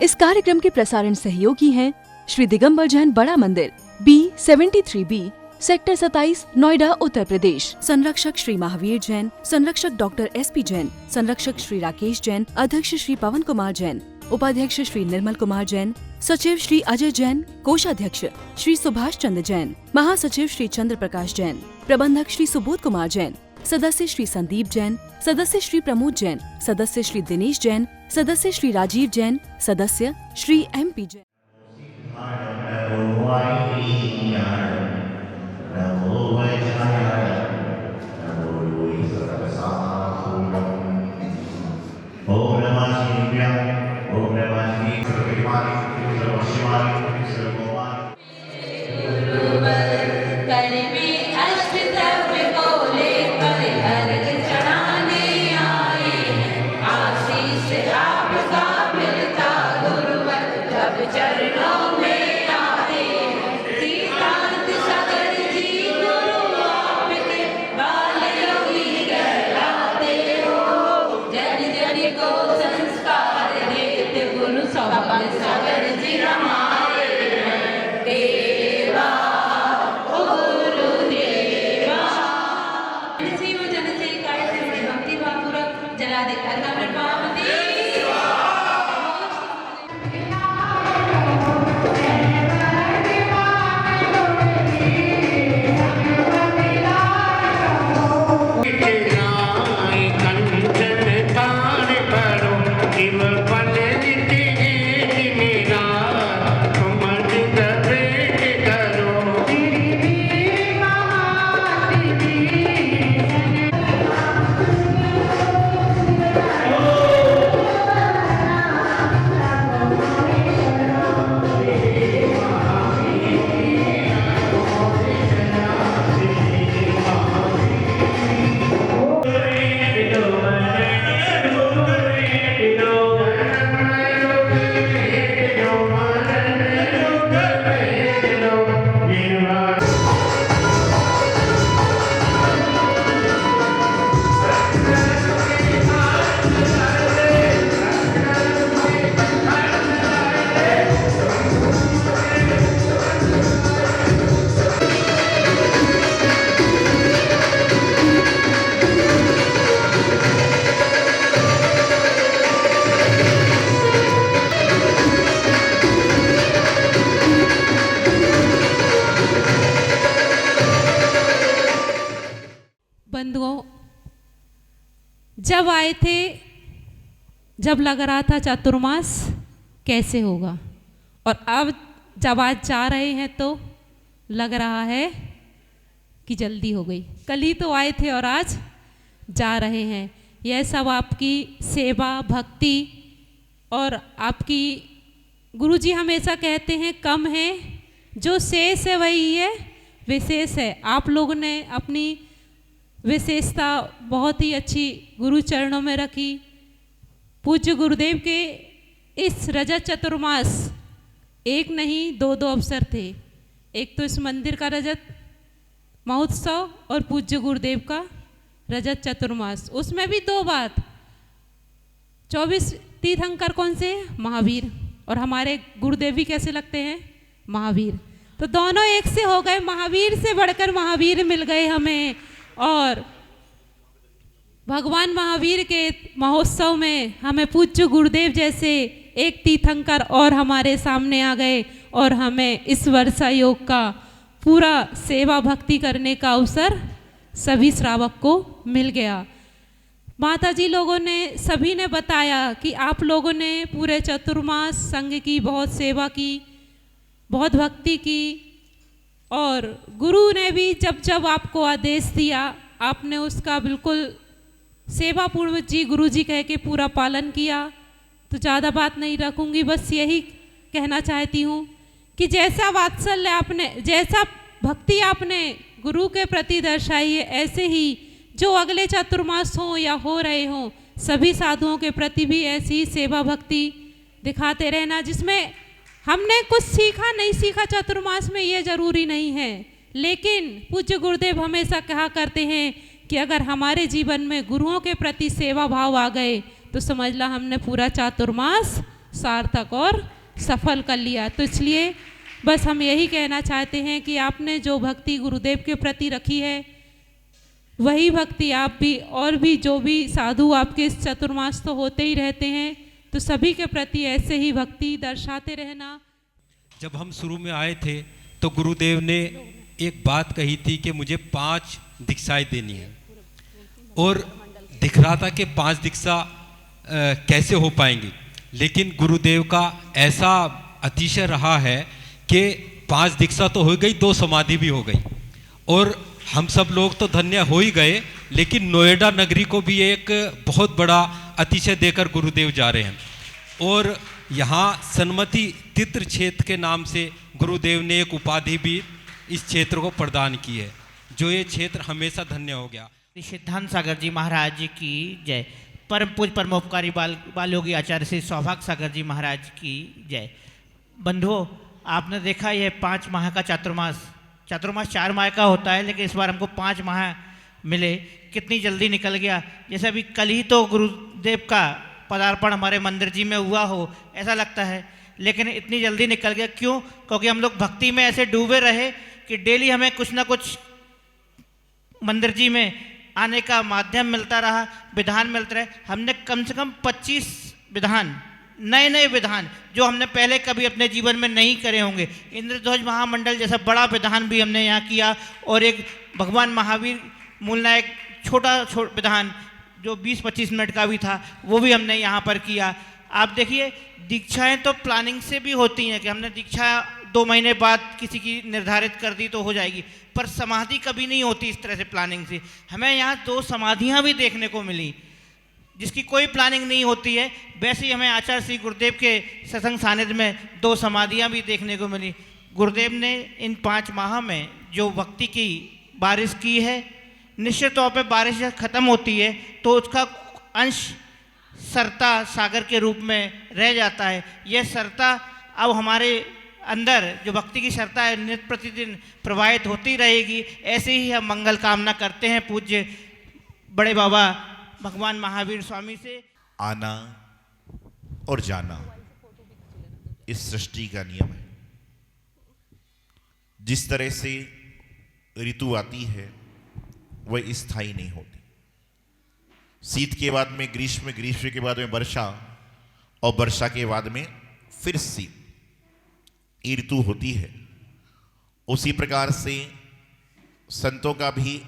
इस कार्यक्रम के प्रसारण सहयोगी हैं श्री दिगंबर जैन बड़ा मंदिर, B73B, सेक्टर 27, नोएडा, उत्तर प्रदेश। संरक्षक श्री महावीर जैन, संरक्षक डॉक्टर SP जैन, संरक्षक श्री राकेश जैन, अध्यक्ष श्री पवन कुमार जैन, उपाध्यक्ष श्री निर्मल कुमार जैन, सचिव श्री अजय जैन, कोषाध्यक्ष श्री सुभाष चंद्र जैन, महासचिव श्री चंद्र प्रकाश जैन, प्रबंधक श्री सुबोध कुमार जैन, सदस्य श्री संदीप जैन, सदस्य श्री प्रमोद जैन, सदस्य श्री दिनेश जैन, सदस्य श्री राजीव जैन, सदस्य श्री MP जैन। बंधुओं, जब आए थे, जब लग रहा था चातुर्मास कैसे होगा, और अब जब आज जा रहे हैं तो लग रहा है कि जल्दी हो गई। कल ही तो आए थे और आज जा रहे हैं। यह सब आपकी सेवा, भक्ति और आपकी गुरुजी हमेशा कहते हैं कम है, जो शेष है वही है विशेष है। आप लोगों ने अपनी विशेषता बहुत ही अच्छी गुरु चरणों में रखी। पूज्य गुरुदेव के इस रजत चतुर्मास एक नहीं दो अवसर थे। एक तो इस मंदिर का रजत महोत्सव और पूज्य गुरुदेव का रजत चतुर्मास, उसमें भी दो बात। 24 तीर्थंकर कौन से? महावीर। और हमारे गुरुदेव भी कैसे लगते हैं? महावीर। तो दोनों एक से हो गए, महावीर से बढ़कर महावीर मिल गए हमें। और भगवान महावीर के महोत्सव में हमें पूज्य गुरुदेव जैसे एक तीर्थंकर और हमारे सामने आ गए और हमें इस वर्षा योग का पूरा सेवा भक्ति करने का अवसर सभी श्रावक को मिल गया। माता जी लोगों ने, सभी ने बताया कि आप लोगों ने पूरे चतुर्मास संघ की बहुत सेवा की, बहुत भक्ति की, और गुरु ने भी जब जब आपको आदेश दिया आपने उसका बिल्कुल सेवा पूर्वक जी गुरु जी कह के पूरा पालन किया। तो ज़्यादा बात नहीं रखूँगी, बस यही कहना चाहती हूँ कि जैसा वात्सल्य आपने, जैसा भक्ति आपने गुरु के प्रति दर्शाई है, ऐसे ही जो अगले चतुर्मास हों या हो रहे हों, सभी साधुओं के प्रति भी ऐसी सेवा भक्ति दिखाते रहना। जिसमें हमने कुछ सीखा नहीं सीखा चतुर्मास में ये जरूरी नहीं है, लेकिन पूज्य गुरुदेव हमेशा कहा करते हैं कि अगर हमारे जीवन में गुरुओं के प्रति सेवा भाव आ गए तो समझ ला हमने पूरा चातुर्मास सार्थक और सफल कर लिया। तो इसलिए बस हम यही कहना चाहते हैं कि आपने जो भक्ति गुरुदेव के प्रति रखी है वही भक्ति आप भी और भी जो भी साधु आपके इस चतुर्मास तो होते ही रहते हैं, तो सभी के प्रति ऐसे ही भक्ति दर्शाते रहना। जब हम शुरू में आए थे तो गुरुदेव ने एक बात कही थी कि मुझे 5 दीक्षाएं देनी है, और दिख रहा था कि 5 दीक्षा कैसे हो पाएंगी, लेकिन गुरुदेव का ऐसा अतिशय रहा है कि 5 दीक्षा तो हो गई, 2 समाधि भी हो गई, और हम सब लोग तो धन्य हो ही गए, लेकिन नोएडा नगरी को भी एक बहुत बड़ा अतिशय देकर गुरुदेव जा रहे हैं। और यहाँ सन्मति तीर्थ क्षेत्र के नाम से गुरुदेव ने एक उपाधि भी इस क्षेत्र को प्रदान की है, जो ये क्षेत्र हमेशा धन्य हो गया। सिद्धांत सागर जी महाराज जी की जय। परम पूज्य परमोपकारी बाल योगी आचार्य श्री सौभाग्य सागर जी महाराज की जय। बंधुओं, आपने देखा यह 5 माह का चातुर्मास 4 माह का होता है, लेकिन इस बार हमको 5 माह मिले, कितनी जल्दी निकल गया। जैसे अभी कल ही तो गुरुदेव का पदार्पण हमारे मंदिर जी में हुआ हो ऐसा लगता है, लेकिन इतनी जल्दी निकल गया। क्यों? क्योंकि हम लोग भक्ति में ऐसे डूबे रहे कि डेली हमें कुछ ना कुछ मंदिर जी में आने का माध्यम मिलता रहा, विधान मिलते रहे। हमने कम से कम 25 विधान, नए विधान जो हमने पहले कभी अपने जीवन में नहीं करे होंगे। इंद्रध्वज महामंडल जैसा बड़ा विधान भी हमने यहाँ किया, और एक भगवान महावीर मूलना एक छोटा विधान जो 20-25 मिनट का भी था, वो भी हमने यहाँ पर किया। आप देखिए, दीक्षाएं तो प्लानिंग से भी होती हैं कि हमने दीक्षा 2 महीने बाद किसी की निर्धारित कर दी तो हो जाएगी, पर समाधि कभी नहीं होती इस तरह से प्लानिंग से। हमें यहाँ 2 समाधियाँ भी देखने को मिली जिसकी कोई प्लानिंग नहीं होती है। वैसे ही हमें आचार्य श्री गुरुदेव के सत्संग सानिध्य में 2 समाधियाँ भी देखने को मिली। गुरुदेव ने इन 5 माह में जो भक्ति की बारिश की है, निश्चित तौर पे बारिश जब खत्म होती है तो उसका अंश सरता सागर के रूप में रह जाता है। यह सरता अब हमारे अंदर जो भक्ति की सरता है नित्य प्रतिदिन प्रवाहित होती रहेगी। ऐसे ही हम मंगल कामना करते हैं पूज्य बड़े बाबा भगवान महावीर स्वामी से। आना और जाना इस सृष्टि का नियम है। जिस तरह से ऋतु आती है वह स्थायी नहीं होती। शीत के बाद में ग्रीष्म, ग्रीष्म के बाद में वर्षा, और वर्षा के बाद में फिर शीत, ये ऋतु होती है। उसी प्रकार से संतों का भी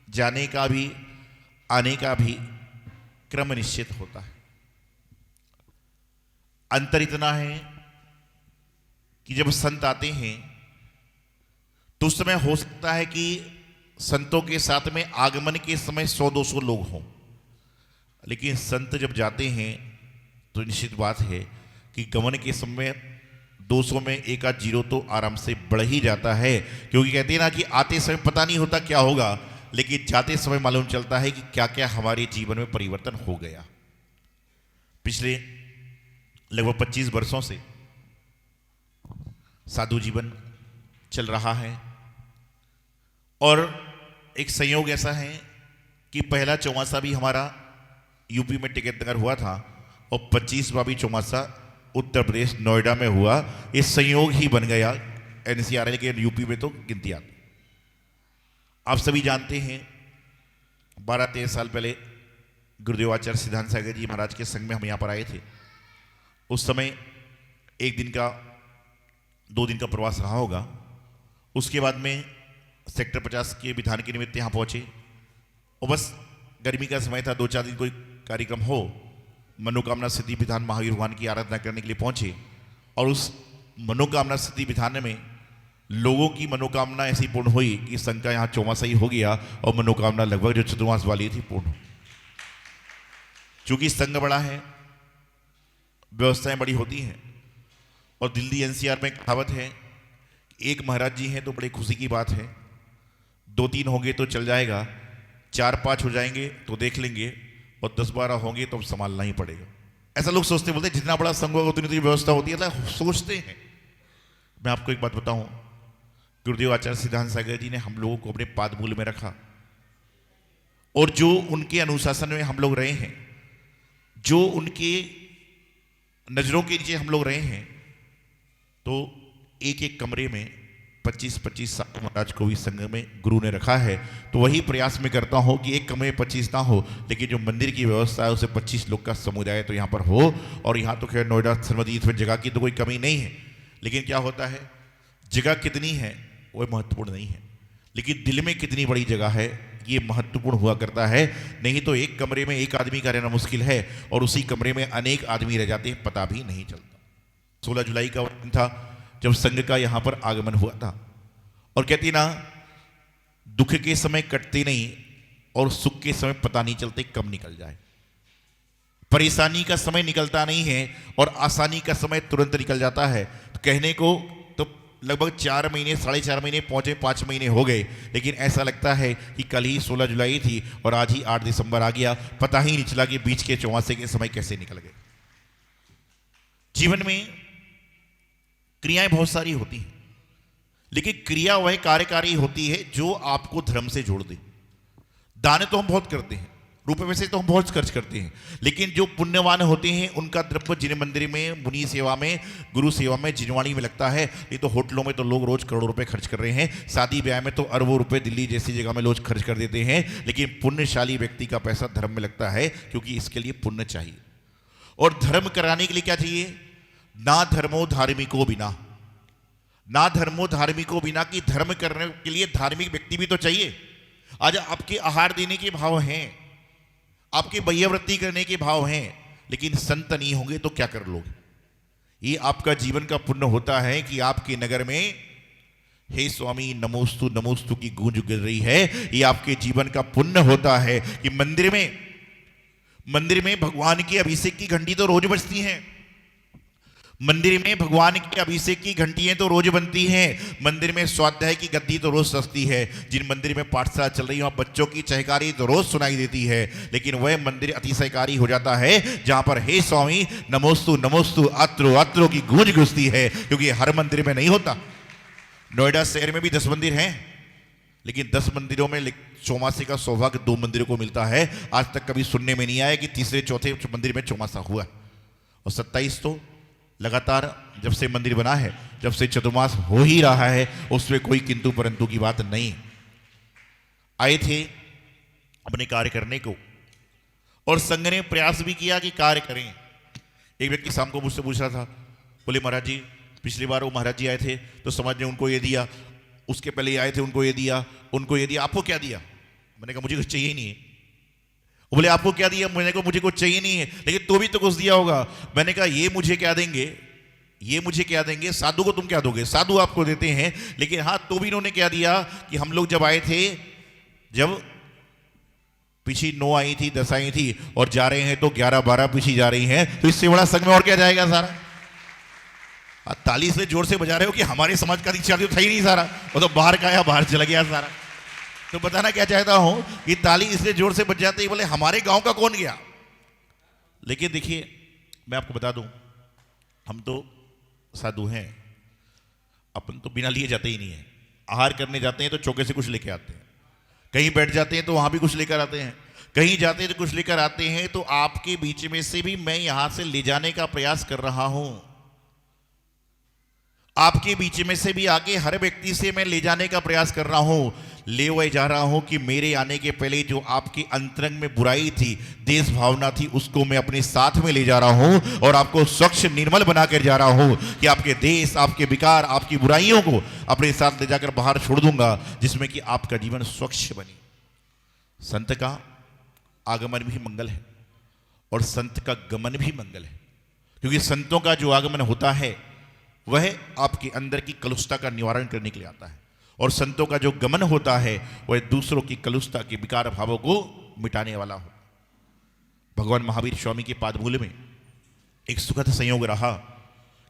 जाने का भी आने का भी क्रम निश्चित होता है। अंतर इतना है कि जब संत आते हैं तो उस समय हो सकता है कि संतों के साथ में आगमन के समय 100-200 लोग हों, लेकिन संत जब जाते हैं तो निश्चित बात है कि गमन के समय 200 में 1 जीरो तो आराम से बढ़ ही जाता है। क्योंकि कहते हैं ना कि आते समय पता नहीं होता क्या होगा, लेकिन जाते समय मालूम चलता है कि क्या क्या हमारे जीवन में परिवर्तन हो गया। पिछले लगभग 25 वर्षों से साधु जीवन चल रहा है, और एक संयोग ऐसा है कि पहला चौमासा भी हमारा यूपी में टिकटनगर हुआ था, और 25वां भी चौमासा उत्तर प्रदेश नोएडा में हुआ। ये संयोग ही बन गया NCR के, यूपी में तो गिनती आती। आप सभी जानते हैं 12-13 साल पहले गुरुदेव आचार्य सिद्धांत सागर जी महाराज के संग में हम यहाँ पर आए थे। उस समय 1 दिन का 2 दिन का प्रवास रहा होगा। उसके बाद में सेक्टर 50 के विधान के निमित्त यहाँ पहुँचे, और बस गर्मी का समय था, 2-4 दिन कोई कार्यक्रम हो, मनोकामना सिद्धि विधान महावीर भगवान की आराधना करने के लिए पहुँचे। और उस मनोकामना सिद्धि विधान में लोगों की मनोकामना ऐसी पूर्ण हुई कि संघ का यहाँ चौमासा ही हो गया, और मनोकामना लगभग जो चतुर्मास वाली थी पूर्ण। चूंकि संघ बड़ा है, व्यवस्थाएं बड़ी होती हैं, और दिल्ली NCR में कहावत है, एक महाराज जी हैं तो बड़ी खुशी की बात है, 2-3 होंगे तो चल जाएगा, 4-5 हो जाएंगे तो देख लेंगे, और 10-12 होंगे तो संभालना ही पड़ेगा। ऐसा लोग सोचते, बोलते जितना बड़ा संघ होगा उतनी व्यवस्था होती है, सोचते हैं। मैं आपको एक बात बताऊं, गुरुदेव आचार्य सिद्धांत सागर जी ने हम लोगों को अपने पादमूल में रखा, और जो उनके अनुशासन में हम लोग रहे हैं, जो उनके नजरों के नीचे हम लोग रहे हैं, तो एक एक कमरे में 25-25 साधु महाराज को भी संघ में गुरु ने रखा है। तो वही प्रयास में करता हूँ कि एक कमरे में 25 ना हो, लेकिन जो मंदिर की व्यवस्था है उसे 25 लोग का समुदाय तो यहाँ पर हो। और यहाँ तो खैर नोएडा सर्वदीप में जगह की तो कोई कमी नहीं है, लेकिन क्या होता है, जगह कितनी है वह महत्वपूर्ण नहीं है, लेकिन दिल में कितनी बड़ी जगह है ये महत्वपूर्ण हुआ करता है। नहीं तो एक कमरे में एक आदमी का रहना मुश्किल है और उसी कमरे में अनेक आदमी रह जाते हैं, पता भी नहीं चलता। 16 जुलाई का दिन था जब संघ का यहां पर आगमन हुआ था। और कहती ना, दुख के समय कटते नहीं और सुख के समय पता नहीं चलते कब निकल जाए। परेशानी का समय निकलता नहीं है और आसानी का समय तुरंत निकल जाता है। तो कहने को तो लगभग 4 महीने 4.5 महीने पहुंचे, 5 महीने हो गए, लेकिन ऐसा लगता है कि कल ही 16 जुलाई थी और आज ही 8 दिसंबर आ गया। पता ही नहीं चला कि बीच के 84 के समय कैसे निकल गए। जीवन में क्रियाएं बहुत सारी होती हैं, लेकिन क्रिया वह कार्यकारी होती है जो आपको धर्म से जोड़ दे। दान तो हम बहुत करते हैं, रुपए में से तो हम बहुत खर्च करते हैं, लेकिन जो पुण्यवान होते हैं उनका द्रव्य जिन मंदिर में, मुनि सेवा में, गुरु सेवा में, जिनवाणी में लगता है। ये तो होटलों में तो लोग रोज करोड़ों रुपए खर्च कर रहे हैं, शादी ब्याह में तो अरबों रुपए दिल्ली जैसी जगह में लोग खर्च कर देते हैं, लेकिन पुण्यशाली व्यक्ति का पैसा धर्म में लगता है, क्योंकि इसके लिए पुण्य चाहिए। और धर्म कराने के लिए क्या चाहिए? ना धर्मो धार्मिको बिना, ना धर्मो धार्मिको बिना, कि धर्म करने के लिए धार्मिक व्यक्ति भी तो चाहिए। आज आपके आहार देने के भाव हैं, आपके वैयावृत्ति करने के भाव हैं, लेकिन संत नहीं होंगे तो क्या कर लोगे? ये आपका जीवन का पुण्य होता है कि आपके नगर में हे स्वामी नमोस्तु नमोस्तु की गूंज गिर रही है। ये आपके जीवन का पुण्य होता है कि मंदिर में भगवान के अभिषेक की घंटी तो रोज बजती हैं, मंदिर में भगवान के अभिषेक की घंटियां तो रोज बनती हैं, मंदिर में स्वाध्याय की गद्दी तो रोज सजती है, जिन मंदिर में पाठशाला चल रही है वहां बच्चों की चहकारी तो रोज सुनाई देती है। लेकिन वह मंदिर अतिशयकारी हो जाता है जहां पर हे स्वामी नमोस्तु नमोस्तु अत्रो अत्रो की गूंज गुजती है, क्योंकि हर मंदिर में नहीं होता। नोएडा शहर में भी 10 मंदिर हैं, लेकिन 10 मंदिरों में चौमासे का सौभाग्य 2 मंदिरों को मिलता है। आज तक कभी सुनने में नहीं आया कि तीसरे चौथे मंदिर में चौमासा हुआ। और 27 तो लगातार जब से मंदिर बना है, जब से चतुर्मास हो ही रहा है, उसमें कोई किंतु परंतु की बात नहीं। आए थे अपने कार्य करने को और संघ ने प्रयास भी किया कि कार्य करें। एक व्यक्ति शाम को मुझसे पूछ रहा था, बोले महाराज जी पिछली बार वो महाराज जी आए थे तो समाज ने उनको ये दिया, उसके पहले आए थे उनको ये दिया, उनको ये दिया, आपको क्या दिया? मैंने कहा मुझे कुछ चाहिए ही नहीं है। बोले आपको क्या दिया? मैंने कहा मुझे कुछ चाहिए नहीं है, लेकिन तो भी तो कुछ दिया होगा। मैंने कहा ये मुझे क्या देंगे, ये मुझे क्या देंगे, साधु को तुम क्या दोगे? साधु आपको देते हैं, लेकिन हाँ तो भी इन्होंने क्या दिया कि हम लोग जब आए थे, जब पीछी 9 आई थी, 10 आई थी और जा रहे हैं तो 11-12 पीछी जा रही हैं, तो इससे बड़ा संघ में और क्या जाएगा सारा। ताली से जोर से बजा रहे हो कि हमारे समाज का दीक्षा तो था ही नहीं सारा, वो तो बाहर का आया बाहर चला गया सारा। तो बताना क्या चाहता हूं कि ताली इसलिए जोर से बज जाती है, बोले हमारे गांव का कौन गया। लेकिन देखिए मैं आपको बता दूं, हम तो साधु हैं, अपन तो बिना लिए जाते ही नहीं है। आहार करने जाते हैं तो चौके से कुछ लेके आते हैं, कहीं बैठ जाते हैं तो वहां भी कुछ लेकर आते हैं, कहीं जाते हैं तो कुछ लेकर आते हैं। तो आपके बीच में से भी मैं यहां से ले जाने का प्रयास कर रहा हूं, आपके बीच में से भी आके हर व्यक्ति से मैं ले जाने का प्रयास कर रहा हूं। ले वह जा रहा हूं कि मेरे आने के पहले जो आपके अंतरंग में बुराई थी, देश भावना थी, उसको मैं अपने साथ में ले जा रहा हूं और आपको स्वच्छ निर्मल बनाकर जा रहा हूं कि आपके देश, आपके विकार, आपकी बुराइयों को अपने साथ ले जाकर बाहर छोड़ दूंगा, जिसमें कि आपका जीवन स्वच्छ बने। संत का आगमन भी मंगल है और संत का गमन भी मंगल है, क्योंकि संतों का जो आगमन होता है वह आपके अंदर की कलुषता का निवारण करने के लिए आता है, और संतों का जो गमन होता है वह दूसरों की कलुषता के विकार भावों को मिटाने वाला हो। भगवान महावीर स्वामी के पादमूल में एक सुखद संयोग रहा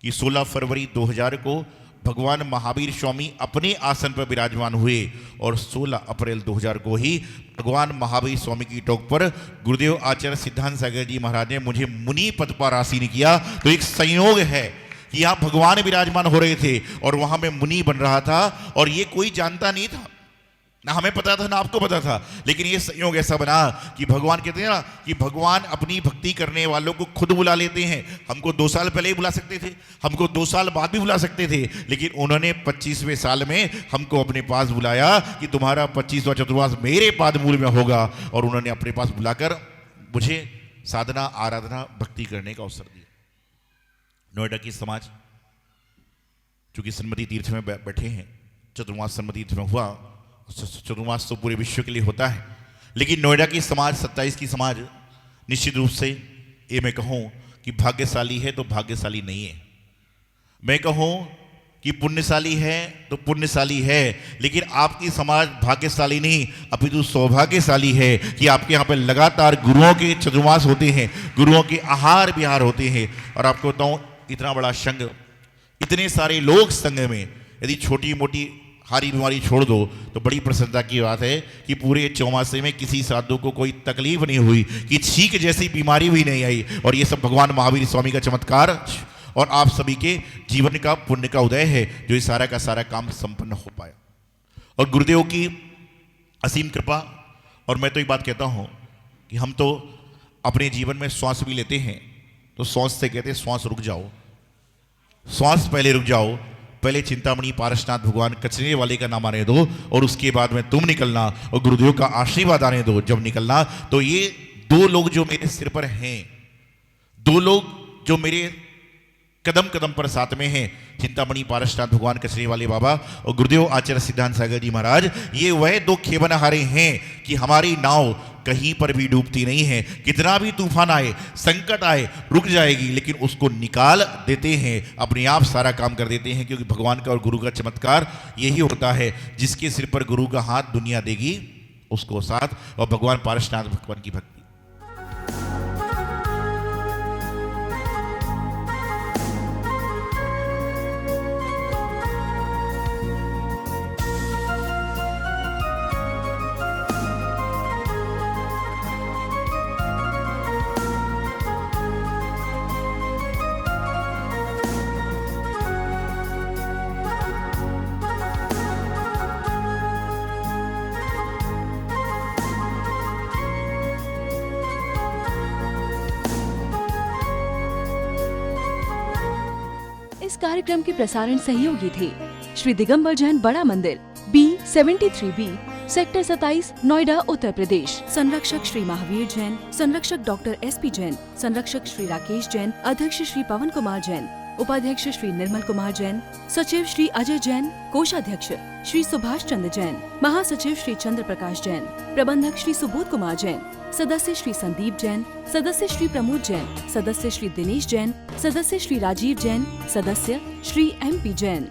कि 16 फरवरी 2000 को भगवान महावीर स्वामी अपने आसन पर विराजमान हुए और 16 अप्रैल 2000 को ही भगवान महावीर स्वामी की टोक पर गुरुदेव आचार्य सिद्धांत सागर जी महाराज ने मुझे मुनि पद पर आसीन किया। तो एक संयोग है कि यहां भगवान विराजमान हो रहे थे और वहां मैं मुनि बन रहा था, और ये कोई जानता नहीं था। ना हमें पता था ना आपको पता था, लेकिन ये संयोग ऐसा बना कि भगवान कहते हैं ना कि भगवान अपनी भक्ति करने वालों को खुद बुला लेते हैं। हमको 2 साल पहले ही बुला सकते थे, हमको 2 साल बाद भी बुला सकते थे, लेकिन उन्होंने 25वें साल में हमको अपने पास बुलाया कि तुम्हारा 25वां चतुर्मास मेरे पाद मूल में होगा। और उन्होंने अपने पास बुलाकर मुझे साधना, आराधना, भक्ति करने का अवसर दिया। नोएडा की समाज चूंकि सन्मति तीर्थ में बैठे हैं, चतुर्मास सन्मति तीर्थ में हुआ, चतुर्मास तो पूरे विश्व के लिए होता है, लेकिन नोएडा की समाज 27 की समाज निश्चित रूप से ये मैं कहूँ कि भाग्यशाली है तो भाग्यशाली नहीं है। मैं कहूँ कि पुण्यशाली है तो पुण्यशाली है, लेकिन आपकी समाज भाग्यशाली नहीं अपितु सौभाग्यशाली है कि आपके यहाँ पे लगातार गुरुओं के चतुर्मास होते हैं, गुरुओं के आहार विहार होते हैं। और आपको बताऊँ, इतना बड़ा संघ, इतने सारे लोग संघ में, यदि छोटी मोटी हारी बीमारी छोड़ दो तो बड़ी प्रसन्नता की बात है कि पूरे चौमासे में किसी साधु को कोई तकलीफ नहीं हुई, कि छींक जैसी बीमारी भी नहीं आई। और ये सब भगवान महावीर स्वामी का चमत्कार और आप सभी के जीवन का पुण्य का उदय है जो ये सारा का सारा काम संपन्न हो पाया। और गुरुदेव की असीम कृपा। और मैं तो एक बात कहता हूँ कि हम तो अपने जीवन में श्वास भी लेते हैं तो श्वास से कहते हैं श्वास रुक जाओ, श्वास पहले रुक जाओ, पहले चिंतामणि पारसनाथ भगवान कचरे वाले का नाम आने दो और उसके बाद में तुम निकलना और गुरुदेव का आशीर्वाद आने दो। जब निकलना तो ये 2 लोग जो मेरे सिर पर हैं, 2 लोग जो मेरे कदम कदम पर साथ में हैं, चिंतामणि पारसनाथ भगवान कचरे वाले बाबा और गुरुदेव आचार्य सिद्धांत सागर जी महाराज, ये वह 2 खेवनहारे हैं कि हमारी नाव कहीं पर भी डूबती नहीं है। कितना भी तूफान आए, संकट आए, रुक जाएगी, लेकिन उसको निकाल देते हैं, अपने आप सारा काम कर देते हैं। क्योंकि भगवान का और गुरु का चमत्कार यही होता है, जिसके सिर पर गुरु का हाथ दुनिया देगी उसको साथ। और भगवान पारसनाथ भगवान की भक्ति। इस कार्यक्रम के प्रसारण सहयोगी थे श्री दिगंबर जैन बड़ा मंदिर, B73B, सेक्टर 27, नोएडा, उत्तर प्रदेश। संरक्षक श्री महावीर जैन, संरक्षक डॉक्टर SP जैन, संरक्षक श्री राकेश जैन, अध्यक्ष श्री पवन कुमार जैन, उपाध्यक्ष श्री निर्मल कुमार जैन, सचिव श्री अजय जैन, कोषाध्यक्ष श्री सुभाष चंद्र जैन, महासचिव श्री चंद्र प्रकाश जैन, प्रबंधक श्री सुबोध कुमार जैन, सदस्य श्री संदीप जैन, सदस्य श्री प्रमोद जैन, सदस्य श्री दिनेश जैन, सदस्य श्री राजीव जैन, सदस्य श्री MP जैन।